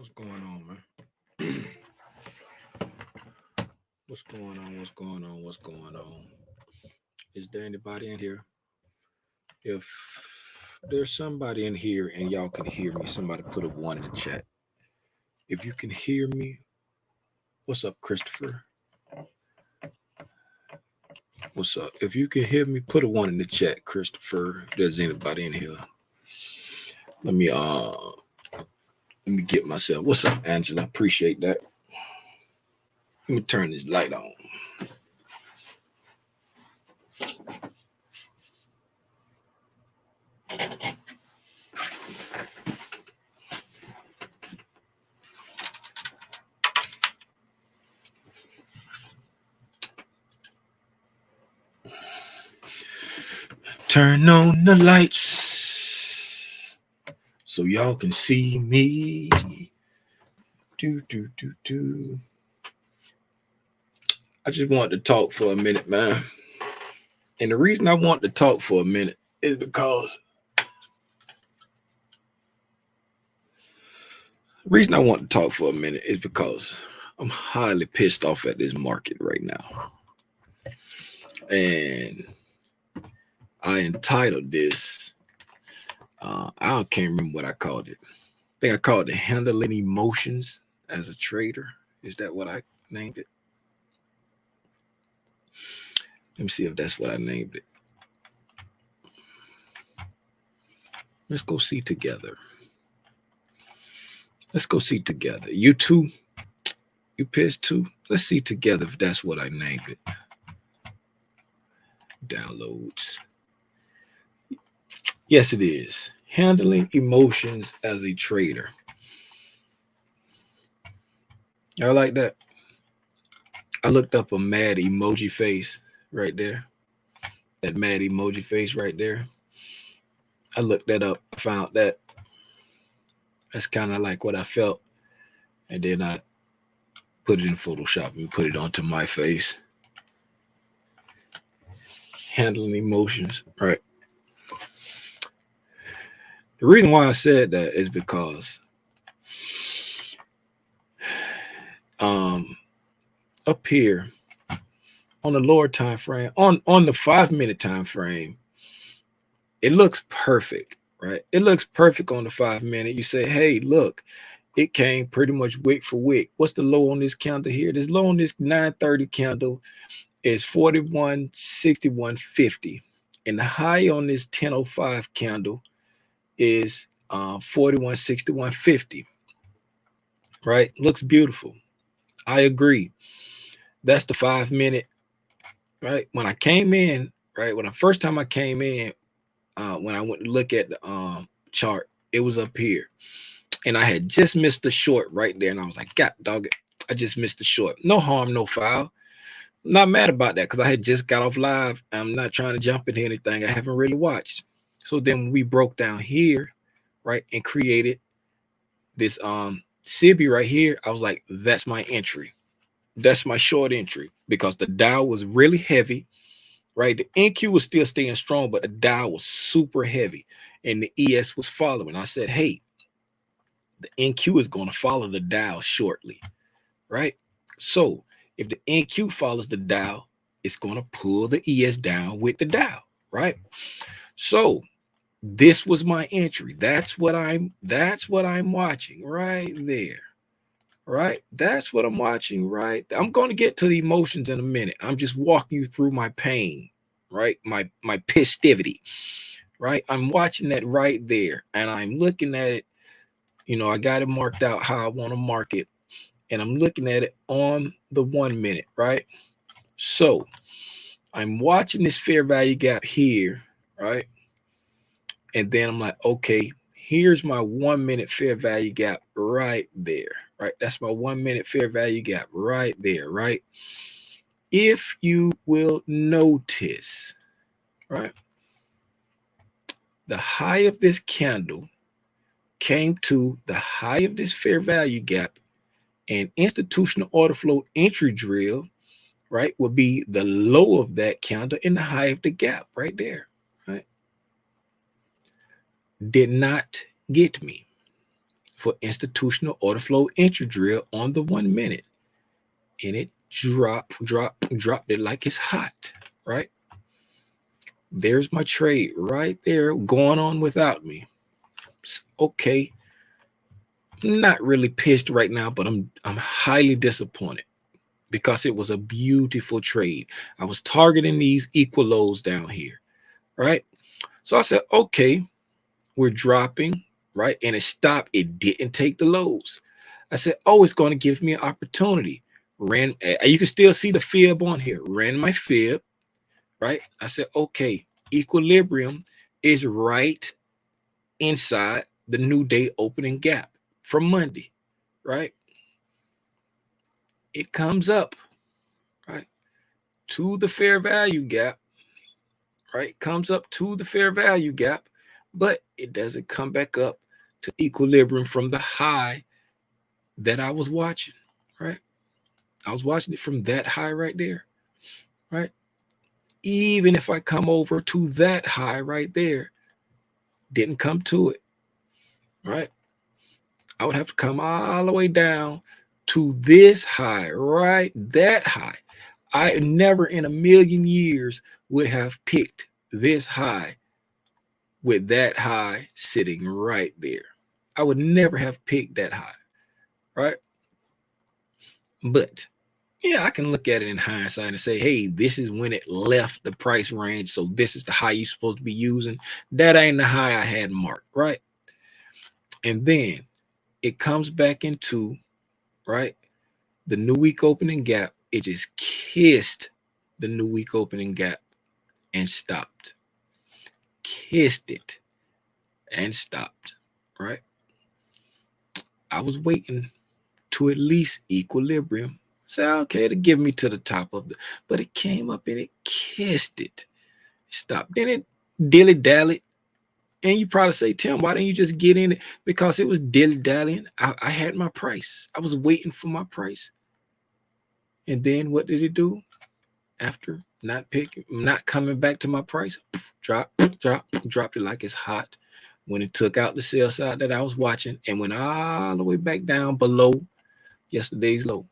What's going on, man? What's going on? What's going on? What's going on? Is there anybody in here? If there's somebody in here and y'all can hear me, somebody put a one in the chat. If you can hear me, what's up, Christopher? What's up? If you can hear me, put a one in the chat, Christopher. If there's anybody in here. Let me get myself. What's up, Angela? Appreciate that. Let me turn this light on. Turn on the lights so y'all can see me. Do. I just wanted to talk for a minute, man. And the reason I want to talk for a minute is because I'm highly pissed off at this market right now. And I entitled this, I can't remember what I called it. I think I called it Handling Emotions as a Trader. Is that what I named it? Let me see if that's what I named it. Let's go see together. You too? You pissed too? Let's see together if that's what I named it. Downloads. Yes, it is. Handling Emotions as a Trader. I like that. I looked up a mad emoji face right there. That mad emoji face right there. I looked that up. I found that. That's kind of like what I felt. And then I put it in Photoshop and put it onto my face. Handling emotions, right? The reason why I said that is because up here on the lower time frame, on the 5-minute time frame, it looks perfect, right? It looks perfect on the 5-minute. You say, hey, look, it came pretty much wick for wick. What's the low on this candle here? This low on this 930 candle is 4161.50, and the high on this 1005 candle is 4161.50. Right? Looks beautiful. I agree. That's the 5-minute. Right? When I came in, right? When the first time I came in, when I went to look at the chart, it was up here. And I had just missed the short right there. And I was like, God dog it, I just missed the short. No harm, no foul. I'm not mad about that because I had just got off live. I'm not trying to jump into anything I haven't really watched. So then we broke down here, right, and created this Sibi right here. I was like, that's my entry. That's my short entry because the Dow was really heavy, right? The NQ was still staying strong, but the Dow was super heavy and the ES was following. I said, hey, the NQ is going to follow the Dow shortly, right? So if the NQ follows the Dow, it's going to pull the ES down with the Dow, right? So this was my entry. That's what I'm watching right there. Right? That's what I'm watching, right? I'm going to get to the emotions in a minute. I'm just walking you through my pain, right? My pistivity, right? I'm watching that right there and I'm looking at it. You know, I got it marked out how I want to mark it. And I'm looking at it on the 1 minute, right? So I'm watching this fair value gap here, right? And then I'm like, okay, here's my 1 minute fair value gap right there, right? That's my 1 minute fair value gap right there, right? If you will notice, right, the high of this candle came to the high of this fair value gap, and institutional order flow entry drill, right, would be the low of that candle and the high of the gap right there, right? Did not get me. for institutional order flow entry drill on the 1 minute. And it dropped it like it's hot, right? There's my trade right there going on without me. Okay. Not really pissed right now, but I'm highly disappointed because it was a beautiful trade. I was targeting these equal lows down here, right? So I said, okay, we're dropping, right? And it stopped. It didn't take the lows. I said, oh, it's going to give me an opportunity. You can still see the fib on here. Ran my fib, right? I said, okay, equilibrium is right inside the new day opening gap from Monday, right? It comes up, right, to the fair value gap, right? Comes up to the fair value gap, but it doesn't come back up to equilibrium from the high that I was watching, right? I was watching it from that high right there, right? Even if I come over to that high right there, didn't come to it, right? I would have to come all the way down to this high, right? That high. I never in a million years would have picked this high with that high sitting right there. I would never have picked that high, right? But yeah, I can look at it in hindsight and say, hey, this is when it left the price range. So this is the high you're supposed to be using. That ain't the high I had marked, right? And then it comes back into, right, the new week opening gap. It just kissed the new week opening gap and stopped. Kissed it and stopped, right? I was waiting to at least equilibrium. Say, okay, to give me to the top of the, but it came up and it kissed it. Stopped. Then it dilly-dallied. And you probably say, Tim, why didn't you just get in it? Because it was dilly-dallying. I had my price. I was waiting for my price. And then what did it do? After not coming back to my price, dropped it like it's hot. When it took out the sell side that I was watching and went all the way back down below yesterday's low,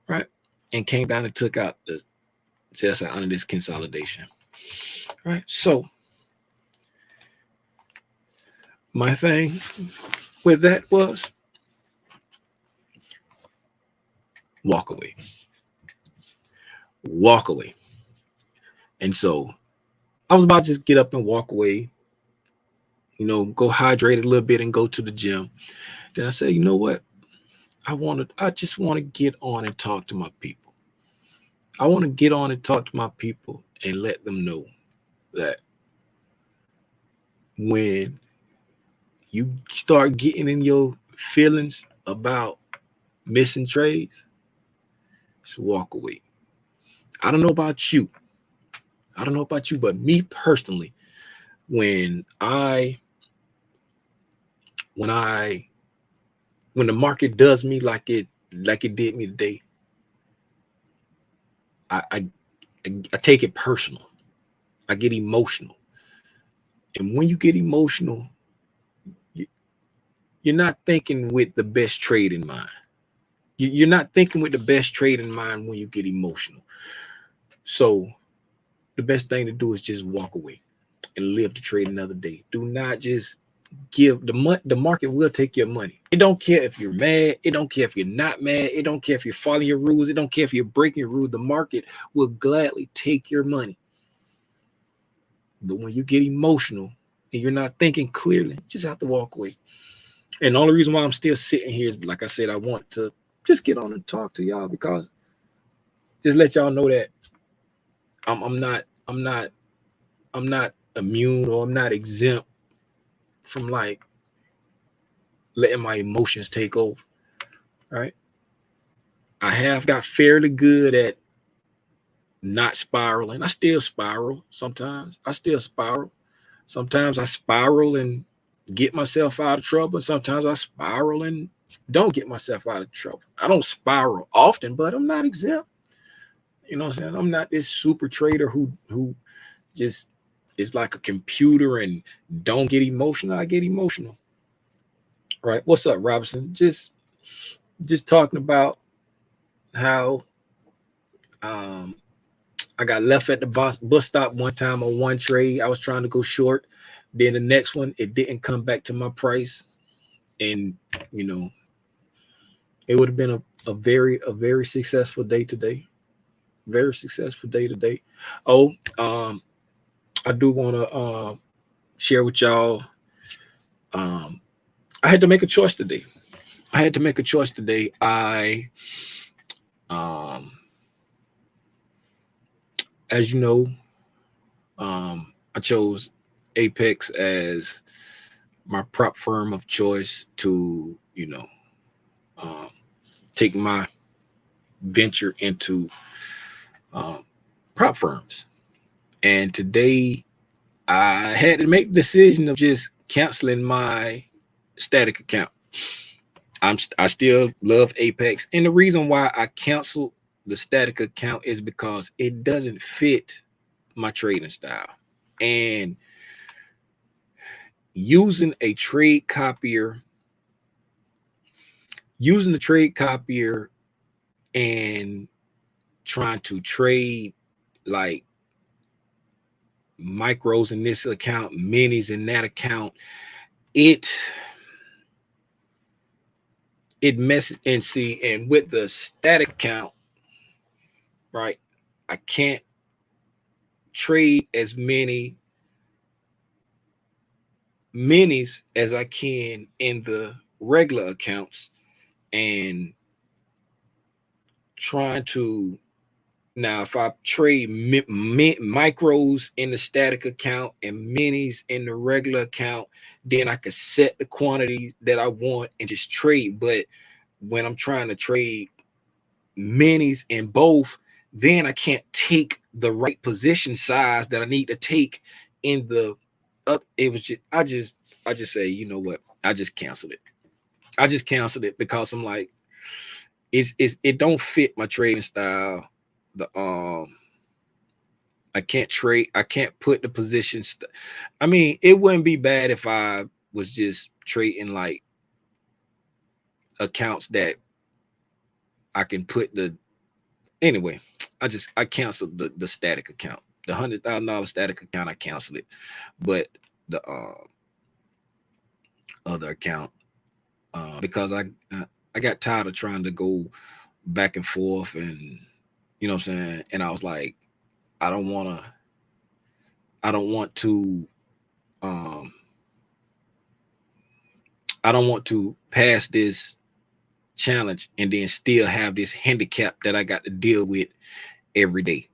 right? And came down and took out the sell side under this consolidation, right? So my thing with that was walk away. And so I was about to just get up and walk away, go hydrate a little bit and go to the gym. Then I said, you know what? I just want to get on and talk to my people. I want to get on and talk to my people and let them know that when you start getting in your feelings about missing trades, just walk away. I don't know about you, but me personally, when the market does me like it did me today, I take it personal. I get emotional. And when you get emotional, you're not thinking with the best trade in mind. You're not thinking with the best trade in mind when you get emotional. So the best thing to do is just walk away and live to trade another day. Do not just give the market will take your money. It don't care if you're mad. It don't care if you're not mad. It don't care if you're following your rules. It don't care if you're breaking your rules. The market will gladly take your money. But when you get emotional and you're not thinking clearly, you just have to walk away. And the only reason why I'm still sitting here is, like I said, I want to just get on and talk to y'all, because just let y'all know that I'm not immune, or I'm not exempt from like letting my emotions take over. Right? I have got fairly good at not spiraling. I still spiral sometimes. Sometimes I spiral and get myself out of trouble. Sometimes I spiral and don't get myself out of trouble. I don't spiral often, but I'm not exempt. You know what I'm saying? I'm not this super trader who just is like a computer and don't get emotional. I get emotional. Right. What's up, Robinson? Just talking about how um I got left at the bus stop one time on one trade. I was trying to go short. Then the next one, it didn't come back to my price. And you know, it would have been a very successful day today. Very successful day today. Oh, I do want to share with y'all. Um, I had to make a choice today. I had to make a choice today. Um, as you know, I chose Apex as my prop firm of choice to, um, take my venture into um, prop firms. And today I had to make the decision of just canceling my static account. I still love Apex, and the reason why I canceled the static account is because it doesn't fit my trading style. And using a trade copier, using the trade copier and trying to trade like micros in this account, minis in that account, it messes. And see, and with the static account, right, I can't trade as many minis as I can in the regular accounts, and trying to now if I trade micros in the static account and minis in the regular account, then I could set the quantities that I want and just trade. But when I'm trying to trade minis in both, then I can't take the right position size that I need to take in the up. It was just I just say, you know what? I just canceled it. I just canceled it because I'm like, it don't fit my trading style. The I can't trade. I can't put the positions. I mean, it wouldn't be bad if I was just trading like accounts that I can put the anyway. I canceled the static account, the $100,000 static account. I canceled it, but the other account, because I got tired of trying to go back and forth, and you know what I'm saying. And I was like, I don't want to. I don't want to. Um, I don't want to pass this challenge and then still have this handicap that I got to deal with every day.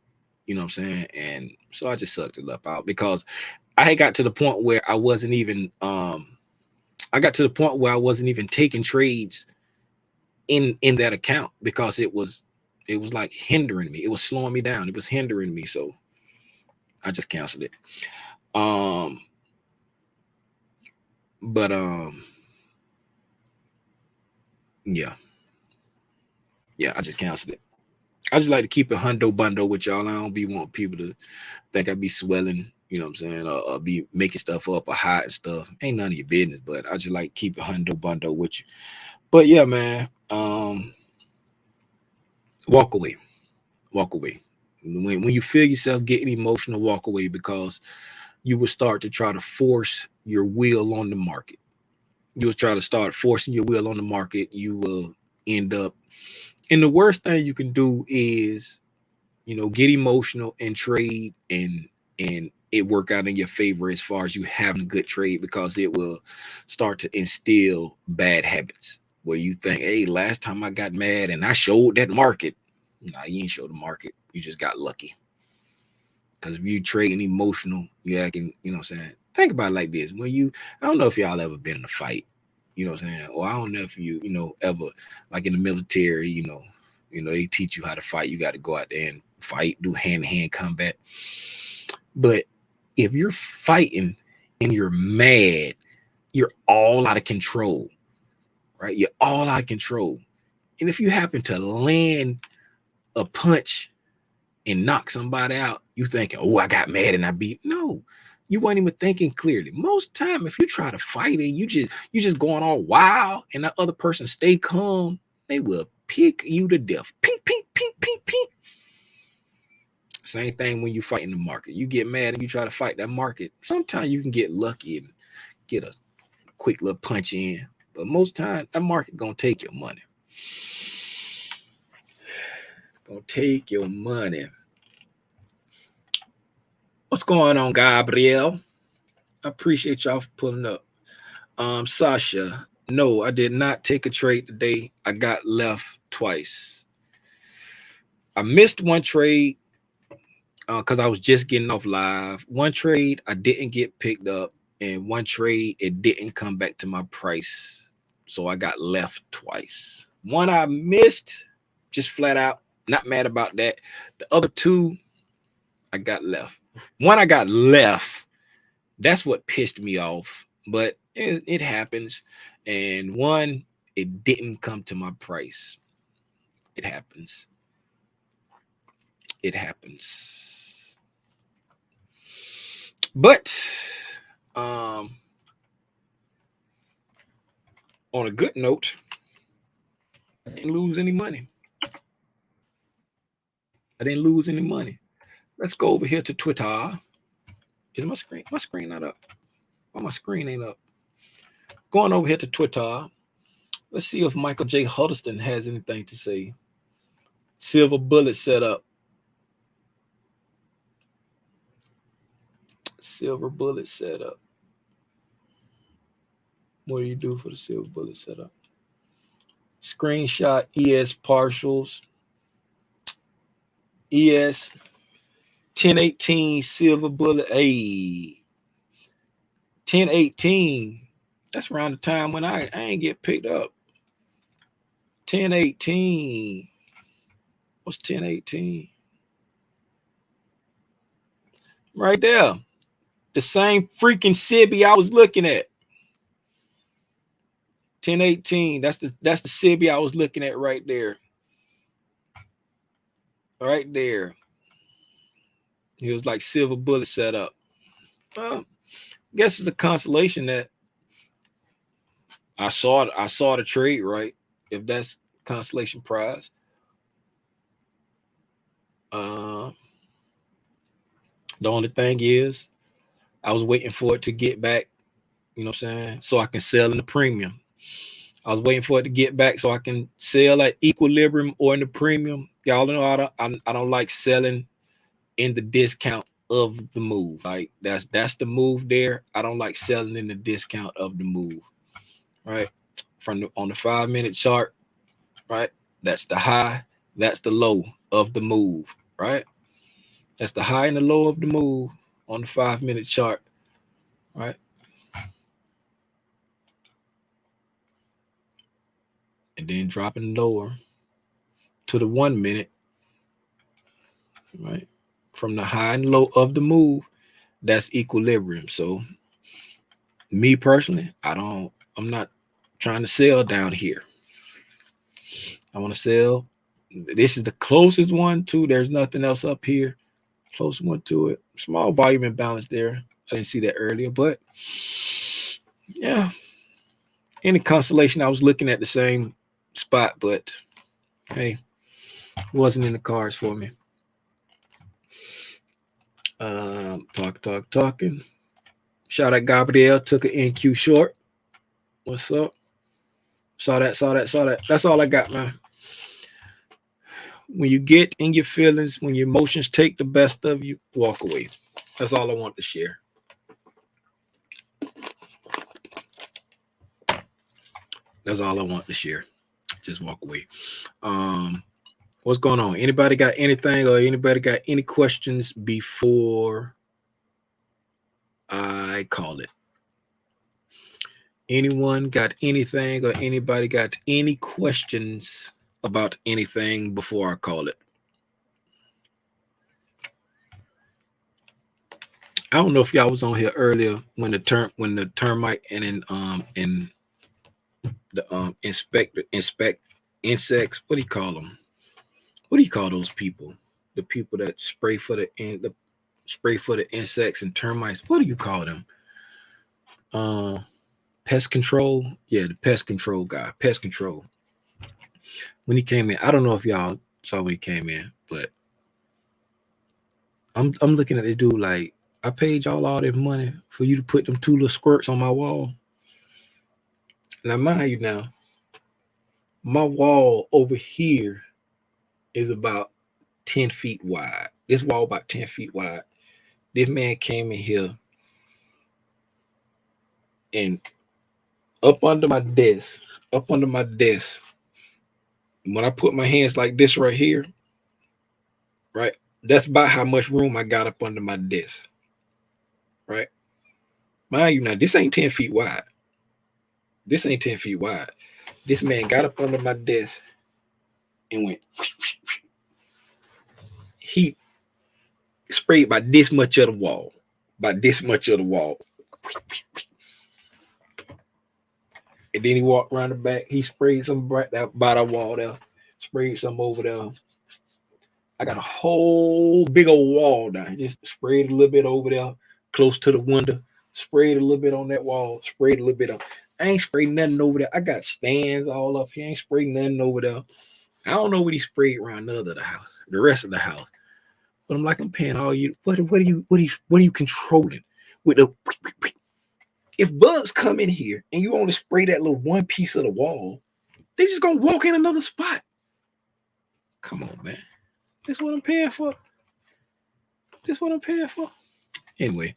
You know what I'm saying? And so I just sucked it up out because I had got to the point where I wasn't even I got to the point where I wasn't even taking trades in that account because it was like hindering me. It was slowing me down. It was hindering me. So I just canceled it. Um but yeah. Yeah, I just canceled it. I just like to keep a hundo bundle with y'all. I don't be want people to think I be swelling, you know what I'm saying, or be making stuff up or hiding stuff. Ain't none of your business, but I just like keep a hundo bundle with you. But yeah, man, walk away, walk away. When you feel yourself getting emotional, walk away because you will start to try to force your will on the market. You will try to start forcing your will on the market. You will end up, and the worst thing you can do is get emotional and trade, and it work out in your favor as far as you having a good trade, because it will start to instill bad habits where you think, hey, last time I got mad and I showed that market. Nah, you ain't showed the market. You just got lucky. Because if you trading emotional, you acting, what I'm saying? Think about it like this. I don't know if y'all ever been in a fight, you know what I'm saying? Or I don't know if ever, like in the military, they teach you how to fight. You got to go out there and fight, do hand-to-hand combat. But if you're fighting and you're mad, you're all out of control, right? You're all out of control. And if you happen to land a punch and knock somebody out, you thinking, oh, I got mad and I beat. No, You weren't even thinking clearly. Most time, if you try to fight it, you just going all wild, and that other person stay calm, they will pick you to death. Pink, pink, pink, pink, pink. Same thing when you fight in the market. You get mad and you try to fight that market. Sometimes you can get lucky and get a quick little punch in, but most time that market gonna take your money. Gonna take your money. What's going on, Gabriel? I appreciate y'all for pulling up. Sasha, no, I did not take a trade today. I got left twice. I missed one trade because I was just getting off live. One trade I didn't get picked up, and one trade it didn't come back to my price. So I got left twice. One I missed, just flat out, not mad about that. The other two, I got left. One I got left. That's what pissed me off. But it happens. And one, it didn't come to my price. It happens. It happens. But on a good note, I didn't lose any money. Let's go over here to Twitter. Is my screen? My screen not up. Why my screen ain't up? Going over here to Twitter. Let's see if Michael J. Huddleston has anything to say. Silver bullet setup. Silver bullet setup. What do you do for the silver bullet setup? Screenshot ES partials. ES 1018 silver bullet. Hey, 1018. That's around the time when I ain't get picked up. 1018. What's 1018? Right there. The same freaking Sibby I was looking at. 1018. That's the Sibby I was looking at right there. Right there. He was like silver bullet set up. Well, I guess it's a consolation that I saw the trade, right? If that's consolation prize. The only thing is I was waiting for it to get back, you know what I'm saying? So I can sell in the premium. I was waiting for it to get back so I can sell at equilibrium or in the premium. Y'all know I don't like selling in the discount of the move. Like that's the move there. I don't like selling in the discount of the move. Right? On the 5-minute chart, right? That's the high, that's the low of the move, right? That's the high and the low of the move on the 5-minute chart, right? And then dropping lower to the 1 minute, right? From the high and low of the move, that's equilibrium. So me personally, I'm not trying to sell down here. I want to sell. This is the closest one to. There's nothing else up here. Close one to it. Small volume imbalance there. I didn't see that earlier, but yeah. Any consolation, I was looking at the same spot, but hey, it wasn't in the cards for me. Talking. Shout out Gabriel, took an NQ short. What's up? Saw that. That's all I got, man. When you get in your feelings, when your emotions take the best of you, walk away. That's all I want to share. That's all I want to share. Just walk away. What's going on? Anybody got anything or anybody got any questions before I call it? Anyone got anything or anybody got any questions about anything before I call it? I don't know if y'all was on here earlier when the termite and the inspect insects. What do you call them? What do you call those people? The people that spray for the spray for the insects and termites. What do you call them? Pest control. Yeah, the pest control guy. Pest control. When he came in, I don't know if y'all saw when he came in, but I'm looking at this dude like, I paid y'all all this money for you to put them 2 little squirts on my wall. Now, mind you, now my wall over here is about 10 feet wide. This wall about 10 feet wide. This man came in here and up under my desk, when I put my hands like this right here, right, that's about how much room I got up under my desk, right? Mind you, now this ain't 10 feet wide. This ain't 10 feet wide. This man got up under my desk and went, he sprayed by this much of the wall, and then he walked around the back. He sprayed some right there by the wall there, sprayed some over there. I got a whole big old wall down. Just sprayed a little bit over there, close to the window. Sprayed a little bit on that wall. Sprayed a little bit on. I ain't sprayed nothing over there. I got stands all up here. I ain't sprayed nothing over there. I don't know what he sprayed around the rest of the house. But I'm like, I'm paying all you. What are you controlling with the? If bugs come in here and you only spray that little one piece of the wall, they just gonna walk in another spot. Come on, man. That's what I'm paying for. Anyway,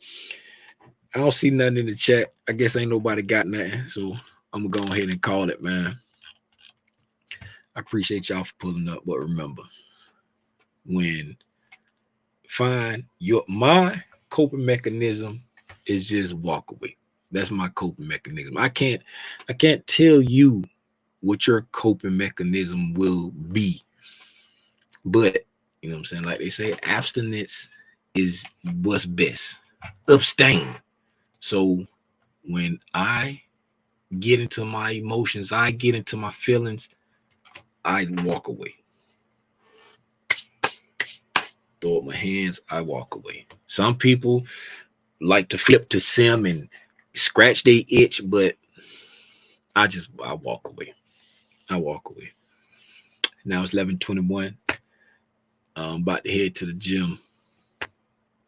I don't see nothing in the chat. I guess ain't nobody got nothing. So I'm gonna go ahead and call it, man. I appreciate y'all for pulling up. But remember, when my coping mechanism is just walk away. That's my coping mechanism. I can't tell you what your coping mechanism will be. But you know what I'm saying? Like they say, abstinence is what's best. Abstain. So when I get into my emotions, I get into my feelings, I walk away. Throw up my hands, I walk away. Some people like to flip to sim and scratch their itch, but I walk away. Now it's 11:21. I'm about to head to the gym.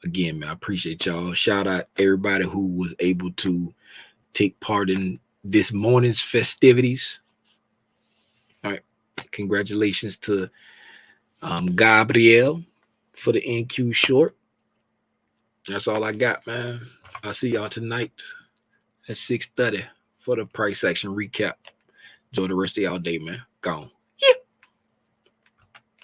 Again, man, I appreciate y'all. Shout out everybody who was able to take part in this morning's festivities. All right. Congratulations to Gabriel for the NQ short. That's all I got, man. I'll see y'all tonight at 6:30 for the price action recap. Enjoy the rest of y'all day, man. Gone.